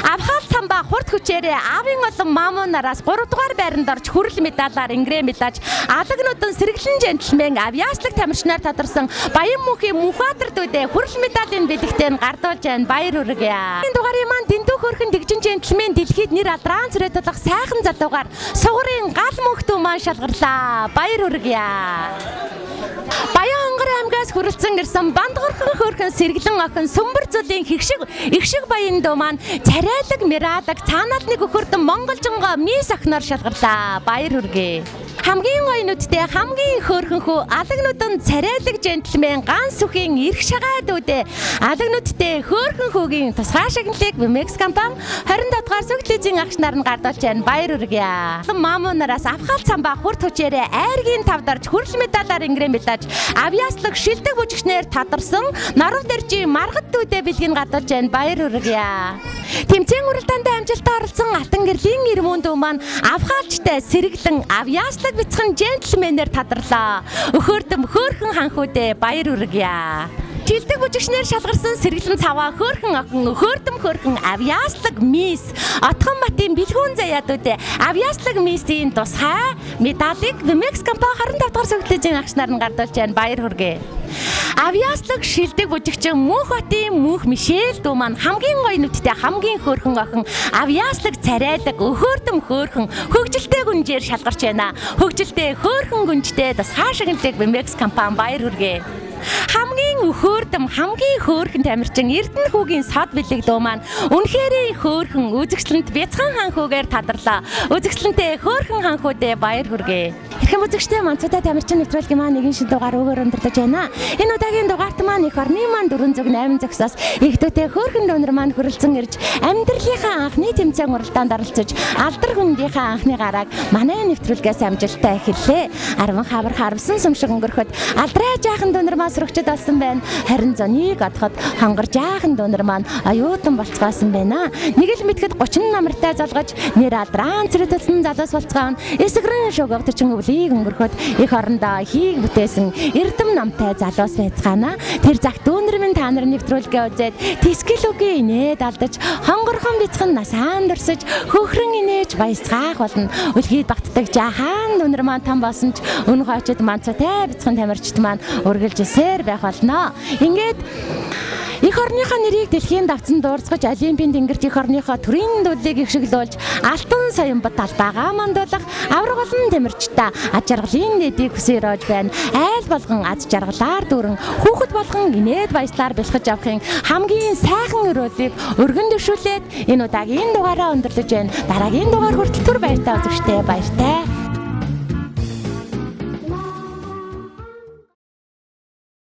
Авхаал самбаа хурд хүчээрээ аавын олон маамуунараас 3 дугаар байранд орж хүрэл медалаар инглен медалж алагнуудын сэргэлэн джентльмен авьяаслаг тамирчнаар тадарсан Баян мөнхийн Мөнхбаатар дүүдээ хүрэл медалийн бэлэгтэй нь гардуулж байна. Баяр хүргье. Энэ дугаарыг маань дэндүү хөөрхөн дэгжин джентльмен дэлхийд нэр алдран цэрэтлэх сайхан залуугаар сугарын гал мөнхтөө маань шалгарлаа. Баяр хүргье. Баян онгор аймгаас хүрэлцэн ирсэн бандгорхон хөөрхөн сэргэлэн охин Сүмбэр зүлийн их шиг баян дуу маань царайлаг Мирадаг цаанаад нэг өхөрдөн монголжонгоо мис охиноор шалгарлаа. Баяр хүргье. Хамгийн гоё нүдтэй хамгийн хөөрхөн хүү алагнуудын царайлаг джентльмен ганц сүхийн эрх шагаа дүүдээ алагнуудтэй хөөрхөн хүүгийн тусгай шагналыг Бимекс компани 25 дахь сувгдлын агш нар нь гардуулж байна. Баяр хүргье. Маамуунараас авхаал самбаа хурд хүчээрээ айргийн тавд орж хүрэл медалаар инглен медалж авьяаслаг шилдэг бүжигчнээр тадарсан Нарав дэржийн маргад дүүдээ бэлгийг гардуулж байна. Баяр хүргье. Тэмцээн уралдаанд амжилттай оролцсон алтан гэрлийн ирмүүн дүү маань авхаалчтай сэргэлэн авьяаслаг бяцхан джентльменээр тадарлаа. Өхөөрдөм хөөрхөн ханхүүдээ баяр хүргье. Шилдэг бүжигчнээр шалгарсан сэргэлэн цаваа хөөрхөн охин өхөөрдөм хөөрхөн авьяаслаг мис Отхон Батын бэлгүүн заяадуудээ авьяаслаг мисийн тусгай медалийг Бимекс компани 25 дахь сувгдлын агш нар нь гардуулж байна. Баяр хүргье. Авьяаслаг шилдэг бүжигчин Мөнх Батын мөнх Мишель дүү маань хамгийн гоё нүдтэй хамгийн хөөрхөн охин авьяаслаг царайлаг өхөөрдөм хөөрхөн хөгжилтэй гүнжээр шалгарч байна. Хөгжилтэй хөөрхөн гүнжтэй тусгай шагналыг Бимекс компани баяр хүргье. Хамгийн Монголын өхөөрдөм хамгийн хөөрхөн тамирчин Эрдэнэ хүүгийн сод бэлэг дуу маань үнэхээр хөөрхөн үзэгчлэнт бяцхан хаан хүүгээр таларлаа. Үзэгчлэнтэй хөөрхөн хаан хүүдээ баяр хүргэе. Хэрхэн үзэгчтэй Монцотой тамирчин нэвтрүүлгийн маань нэгэн шин дугаар өгөр өндөрдөж байна. Энэ удаагийн дугаарт маань эх орны маань 408 зогсоос ихтэй хөөрхөн дүүнер маань хүрэлцэн ирж амьдралынхаа анхны тэмцээн уралдаанд оролцож алдар хүндийнхаа анхны гарааг манай нэвтрүүлгээс амжилттай эхэллээ. Арван хавар харамсан сүмшиг өнгөрөхөд алдраа жаахан дүүнер маань сурагчд болсон байна. Харин зонийг одоход хонгор жаахан дүүнер маань аюутан болцгоосон байна. Нэг л мэдхэд 30 намартай залгаж нэр алдрaan цэрэдсэн залуус болцгоон эсгэрэн шугав төчин өвлийг өнгөрөхөд их орондоо хийг бүтээсэн эрдэм намтай залуус байцгаана. Тэр загт дүүнер минь та нарын нэвтрүүлгээ үзээд тэскэл үгийн инээд алдаж хонгорхон бяцхан насаан дурсаж хөхрөн инээж баясгаах болно. Үлхийд багтдаг жаахан дүүнер маань том болсон ч өнөх очид Монцотой бяцхан тамирчид маань үргэлж эсээр байх болно. Ингээд эх орныхоо нэрийг дэлхийн давцан дуурцгаж Олимпийн тэнгэрт эх орныхоо төрийн дүүлийг ихшиглүүлж алтан соёмбот талбайгаа мандуулах авраг олон тамирчтай ад жаргалын дэдийг хүсээрөөж байна. Айл болгон ад жаргалаар дүүрэн хүүхэд болгон инээд баяслаар бэлхэж авахын хамгийн сайхан өрөөлийг өргөн дэвшүүлээд энэ удаагийн дугаараа өндөрлөж байна. Дараагийн дугаар хүртэл түр баяртай үзэгчтэй баяртай.